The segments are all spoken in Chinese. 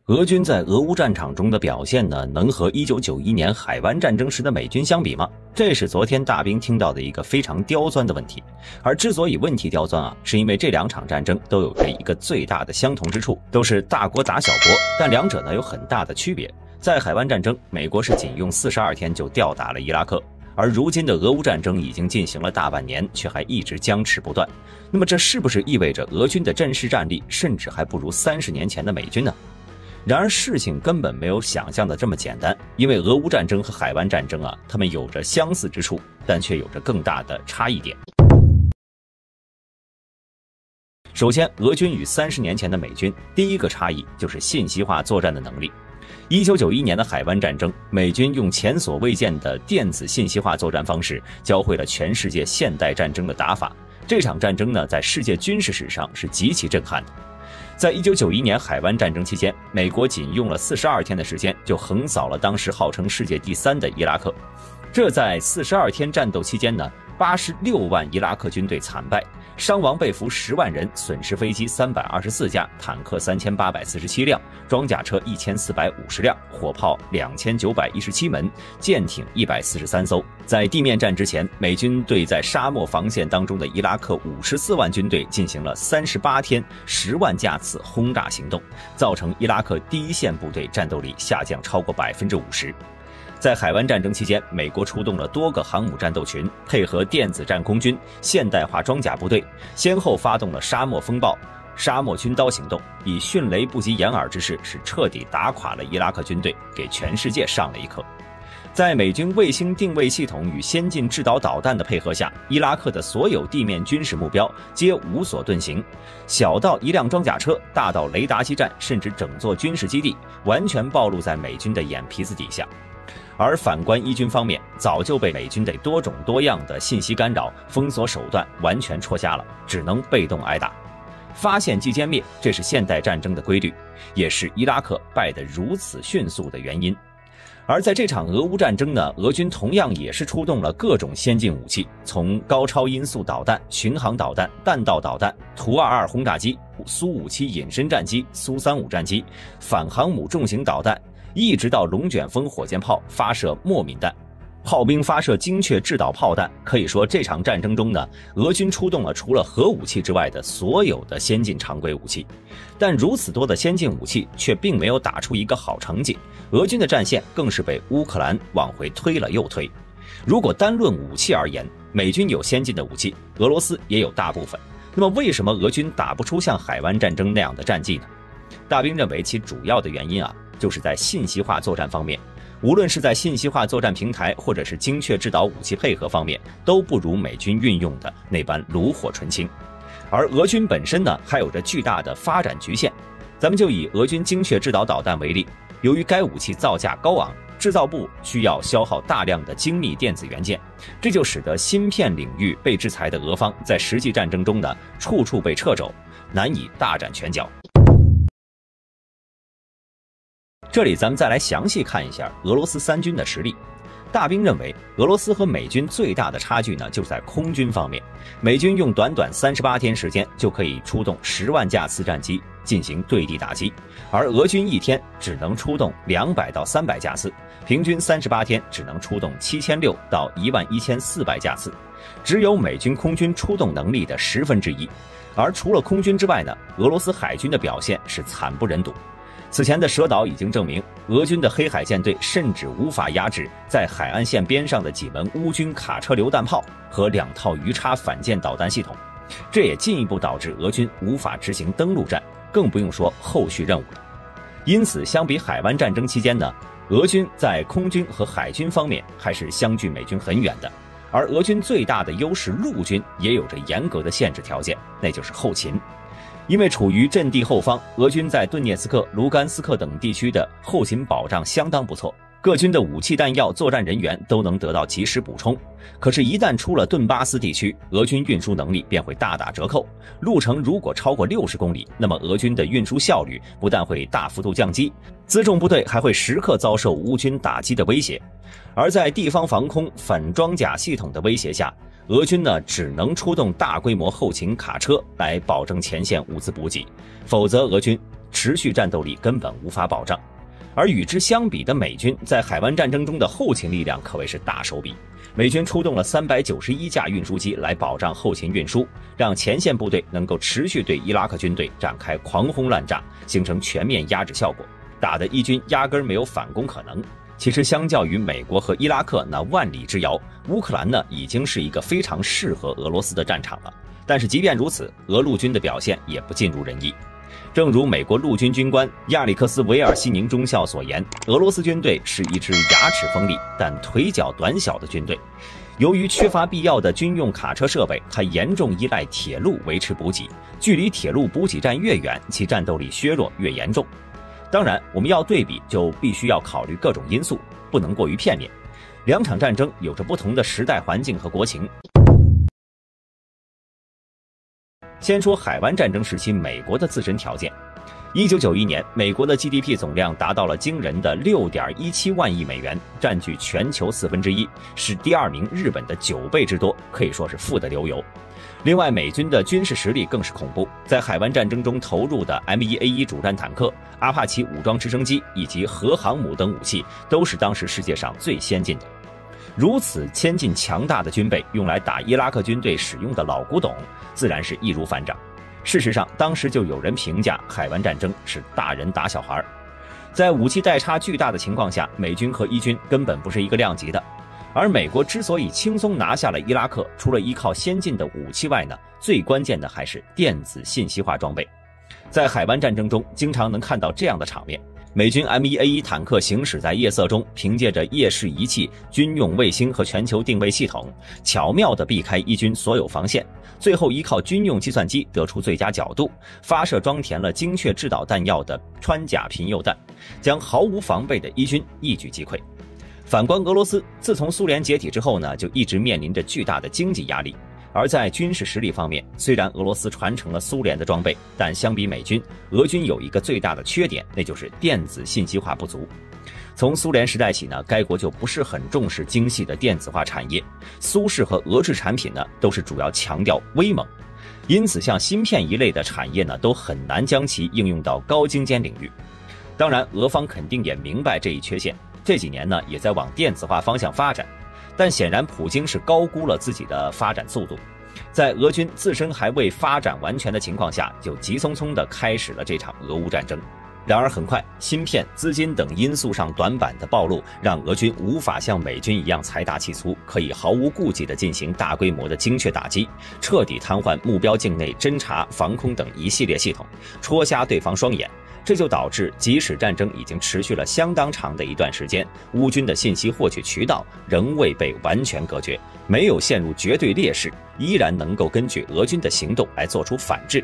俄军在俄乌战场中的表现呢，能和1991年海湾战争时的美军相比吗？这是昨天大兵听到的一个非常刁钻的问题。而之所以问题刁钻是因为这两场战争都有着一个最大的相同之处，都是大国打小国，但两者呢有很大的区别。在海湾战争，美国是仅用42天就吊打了伊拉克，而如今的俄乌战争已经进行了大半年，却还一直僵持不断。那么这是不是意味着俄军的真实战力甚至还不如30年前的美军呢？然而事情根本没有想象的这么简单，因为俄乌战争和海湾战争它们有着相似之处，但却有着更大的差异点。首先，俄军与30年前的美军，第一个差异就是信息化作战的能力。1991年的海湾战争，美军用前所未见的电子信息化作战方式，教会了全世界现代战争的打法。这场战争呢，在世界军事史上是极其震撼的。在1991年海湾战争期间，美国仅用了42天的时间就横扫了当时号称世界第3的伊拉克。这在42天战斗期间呢，86万伊拉克军队惨败，伤亡被俘10万人，损失飞机324架，坦克3847辆，装甲车1450辆，火炮2917门，舰艇143艘。在地面战之前，美军对在沙漠防线当中的伊拉克54万军队进行了38天10万架次轰炸行动，造成伊拉克第一线部队战斗力下降超过50%。在海湾战争期间，美国出动了多个航母战斗群，配合电子战空军、现代化装甲部队，先后发动了沙漠风暴、沙漠军刀行动，以迅雷不及掩耳之势，是彻底打垮了伊拉克军队，给全世界上了一课。在美军卫星定位系统与先进制导导弹的配合下，伊拉克的所有地面军事目标皆无所遁形，小到一辆装甲车，大到雷达基站，甚至整座军事基地，完全暴露在美军的眼皮子底下。而反观伊军方面，早就被美军的多种多样的信息干扰、封锁手段完全戳瞎了，只能被动挨打。发现即歼灭，这是现代战争的规律，也是伊拉克败得如此迅速的原因。而在这场俄乌战争呢，俄军同样也是出动了各种先进武器，从高超音速导弹、巡航导弹、弹道导弹、图22轰炸机、苏57隐身战机、苏35战机、反航母重型导弹，一直到龙卷风火箭炮发射莫敏弹，炮兵发射精确制导炮弹。可以说这场战争中呢，俄军出动了除了核武器之外的所有的先进常规武器。但如此多的先进武器却并没有打出一个好成绩，俄军的战线更是被乌克兰往回推了又推。如果单论武器而言，美军有先进的武器，俄罗斯也有大部分。那么为什么俄军打不出像海湾战争那样的战绩呢？大兵认为其主要的原因就是在信息化作战方面，无论是在信息化作战平台或者是精确制导武器配合方面，都不如美军运用的那般炉火纯青。而俄军本身呢，还有着巨大的发展局限。咱们就以俄军精确制导导弹为例，由于该武器造价高昂，制造部需要消耗大量的精密电子元件，这就使得芯片领域被制裁的俄方在实际战争中呢，处处被掣肘，难以大展拳脚。这里咱们再来详细看一下俄罗斯3军的实力。大兵认为，俄罗斯和美军最大的差距呢，就在空军方面。美军用短短38天时间就可以出动10万架次战机进行对地打击，而俄军一天只能出动200到300架次，平均38天只能出动7600到11400架次，只有美军空军出动能力的1/10。而除了空军之外呢，俄罗斯海军的表现是惨不忍睹。此前的蛇岛已经证明，俄军的黑海舰队甚至无法压制在海岸线边上的几门乌军卡车榴弹炮和2套鱼叉反舰导弹系统，这也进一步导致俄军无法执行登陆战，更不用说后续任务了。因此，相比海湾战争期间呢，俄军在空军和海军方面还是相距美军很远的。而俄军最大的优势陆军也有着严格的限制条件，那就是后勤。因为处于阵地后方，俄军在顿涅茨克、卢甘斯克等地区的后勤保障相当不错，各军的武器弹药、作战人员都能得到及时补充。可是，一旦出了顿巴斯地区，俄军运输能力便会大打折扣。路程如果超过60公里，那么俄军的运输效率不但会大幅度降低，辎重部队还会时刻遭受乌军打击的威胁。而在地方防空反装甲系统的威胁下，俄军呢只能出动大规模后勤卡车来保证前线物资补给，否则俄军持续战斗力根本无法保障。而与之相比的美军在海湾战争中的后勤力量可谓是大手笔。美军出动了391架运输机来保障后勤运输，让前线部队能够持续对伊拉克军队展开狂轰滥炸，形成全面压制效果，打得伊军压根没有反攻可能。其实相较于美国和伊拉克那万里之遥，乌克兰呢已经是一个非常适合俄罗斯的战场了。但是即便如此，俄陆军的表现也不尽如人意。正如美国陆军军官亚历克斯·维尔西宁中校所言，俄罗斯军队是一支牙齿锋利但腿脚短小的军队。由于缺乏必要的军用卡车设备，它严重依赖铁路维持补给，距离铁路补给站越远，其战斗力削弱越严重。当然，我们要对比，就必须要考虑各种因素，不能过于片面。两场战争有着不同的时代环境和国情。先说海湾战争时期美国的自身条件。1991年，美国的 GDP 总量达到了惊人的6.17万亿美元，占据全球1/4，是第2名日本的9倍之多，可以说是富得流油。另外，美军的军事实力更是恐怖，在海湾战争中投入的 M1A1 主战坦克、阿帕奇武装直升机以及核航母等武器，都是当时世界上最先进的。如此先进强大的军备用来打伊拉克军队使用的老古董，自然是易如反掌。事实上，当时就有人评价海湾战争是大人打小孩。在武器代差巨大的情况下，美军和伊军根本不是一个量级的。而美国之所以轻松拿下了伊拉克，除了依靠先进的武器外呢，最关键的还是电子信息化装备。在海湾战争中，经常能看到这样的场面。美军 M1A1 坦克行驶在夜色中，凭借着夜视仪器、军用卫星和全球定位系统，巧妙地避开伊军所有防线，最后依靠军用计算机得出最佳角度，发射装填了精确制导弹药的穿甲贫铀弹，将毫无防备的伊军一举击溃。反观俄罗斯，自从苏联解体之后呢，就一直面临着巨大的经济压力。而在军事实力方面，虽然俄罗斯传承了苏联的装备，但相比美军，俄军有一个最大的缺点，那就是电子信息化不足。从苏联时代起呢，该国就不是很重视精细的电子化产业，苏式和俄制产品呢，都是主要强调威猛，因此像芯片一类的产业呢，都很难将其应用到高精尖领域。当然，俄方肯定也明白这一缺陷，这几年呢，也在往电子化方向发展。但显然普京是高估了自己的发展速度，在俄军自身还未发展完全的情况下，就急匆匆地开始了这场俄乌战争。然而很快，芯片、资金等因素上短板的暴露，让俄军无法像美军一样财大气粗，可以毫无顾忌地进行大规模的精确打击，彻底瘫痪目标境内侦察、防空等一系列系统，戳瞎对方双眼。这就导致，即使战争已经持续了相当长的一段时间，乌军的信息获取渠道仍未被完全隔绝，没有陷入绝对劣势，依然能够根据俄军的行动来做出反制。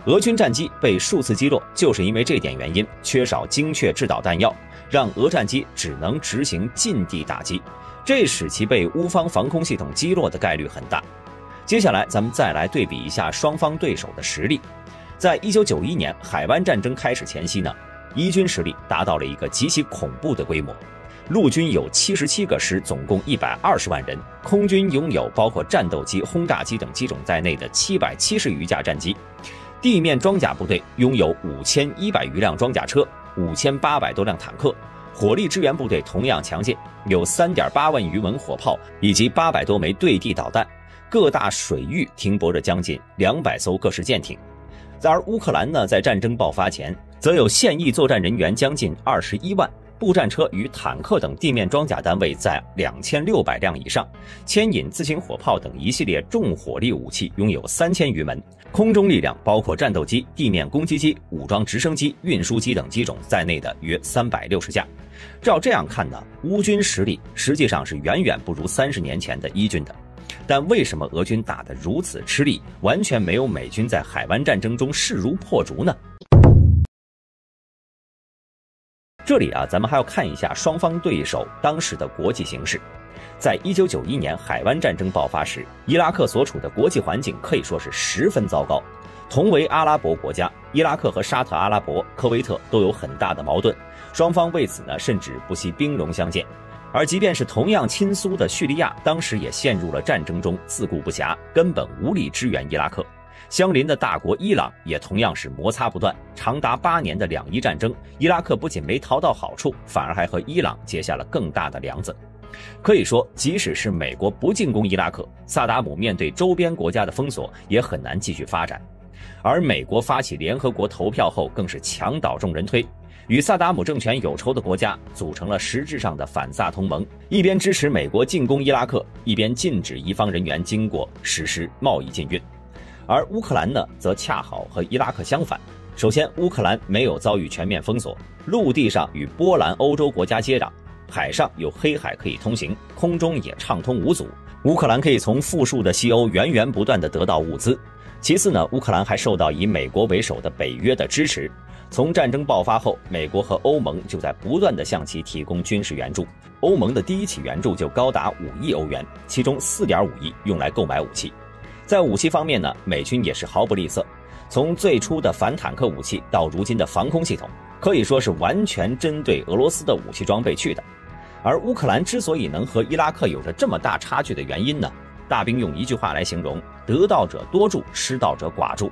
俄军战机被数次击落，就是因为这点原因，缺少精确制导弹药，让俄战机只能执行近地打击，这使其被乌方防空系统击落的概率很大。接下来，咱们再来对比一下双方对手的实力。在1991年海湾战争开始前夕呢，伊军实力达到了一个极其恐怖的规模。陆军有77个师，总共120万人；空军拥有包括战斗机、轰炸机等机种在内的770余架战机；地面装甲部队拥有5100余辆装甲车、5800多辆坦克；火力支援部队同样强劲，有3.8万余门火炮以及800多枚对地导弹；各大水域停泊着将近200艘各式舰艇。而乌克兰呢，在战争爆发前，则有现役作战人员将近21万，步战车与坦克等地面装甲单位在2600辆以上，牵引自行火炮等一系列重火力武器拥有3000余门，空中力量包括战斗机、地面攻击机、武装直升机、运输机等机种在内的约360架。照这样看呢，乌军实力实际上是远远不如30年前的伊军的。但为什么俄军打得如此吃力，完全没有美军在海湾战争中势如破竹呢？这里咱们还要看一下双方对手当时的国际形势。在1991年海湾战争爆发时，伊拉克所处的国际环境可以说是十分糟糕。同为阿拉伯国家，伊拉克和沙特阿拉伯、科威特都有很大的矛盾，双方为此呢，甚至不惜兵戎相见。而即便是同样亲苏的叙利亚，当时也陷入了战争中，自顾不暇，根本无力支援伊拉克。相邻的大国伊朗也同样是摩擦不断，长达8年的两伊战争，伊拉克不仅没讨到好处，反而还和伊朗结下了更大的梁子。可以说，即使是美国不进攻伊拉克，萨达姆面对周边国家的封锁也很难继续发展。而美国发起联合国投票后，更是墙倒众人推，与萨达姆政权有仇的国家组成了实质上的反萨同盟，一边支持美国进攻伊拉克，一边禁止伊方人员经过实施贸易禁运。而乌克兰呢，则恰好和伊拉克相反。首先，乌克兰没有遭遇全面封锁，陆地上与波兰、欧洲国家接壤，海上有黑海可以通行，空中也畅通无阻。乌克兰可以从富庶的西欧源源不断地得到物资。其次呢，乌克兰还受到以美国为首的北约的支持。从战争爆发后，美国和欧盟就在不断地向其提供军事援助。欧盟的第一起援助就高达5亿欧元，其中4.5亿用来购买武器。在武器方面呢，美军也是毫不吝啬，从最初的反坦克武器到如今的防空系统，可以说是完全针对俄罗斯的武器装备去的。而乌克兰之所以能和伊拉克有着这么大差距的原因呢，大兵用一句话来形容：得道者多助，失道者寡助。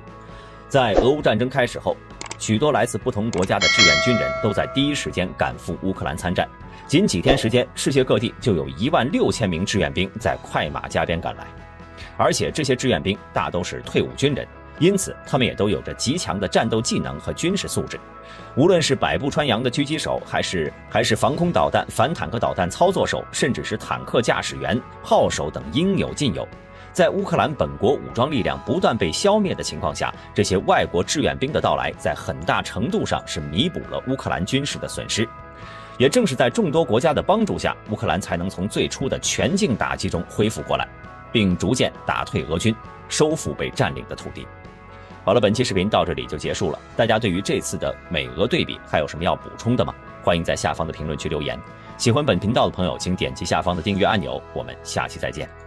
在俄乌战争开始后，许多来自不同国家的志愿军人都在第一时间赶赴乌克兰参战。仅几天时间，世界各地就有16000名志愿兵在快马加鞭赶来。而且这些志愿兵大都是退伍军人，因此他们也都有着极强的战斗技能和军事素质。无论是百步穿杨的狙击手，还是防空导弹、反坦克导弹操作手，甚至是坦克驾驶员、炮手等，应有尽有。在乌克兰本国武装力量不断被消灭的情况下，这些外国志愿兵的到来，在很大程度上是弥补了乌克兰军事的损失。也正是在众多国家的帮助下，乌克兰才能从最初的全境打击中恢复过来，并逐渐打退俄军，收复被占领的土地。好了，本期视频到这里就结束了。大家对于这次的美俄对比还有什么要补充的吗？欢迎在下方的评论区留言。喜欢本频道的朋友，请点击下方的订阅按钮。我们下期再见。